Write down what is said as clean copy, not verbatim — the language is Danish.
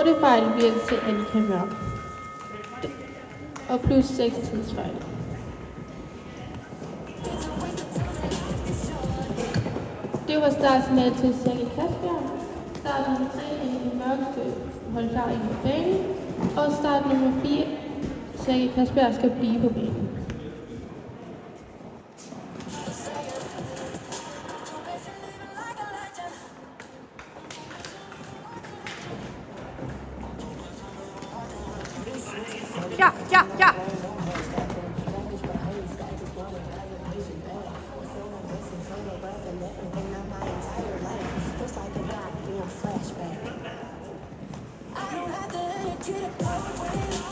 8 fejl bliver det til Annika Mørk. Og plus 6 tidsfejl. Det var startsignalet til Særlig Kasper. Start nummer 3, Annika Mørk skal holde klar ind på banen. Og start nummer 4, Særlig Kasper skal blive på banen. Ja, ja, ja. I don't have the energy to go away.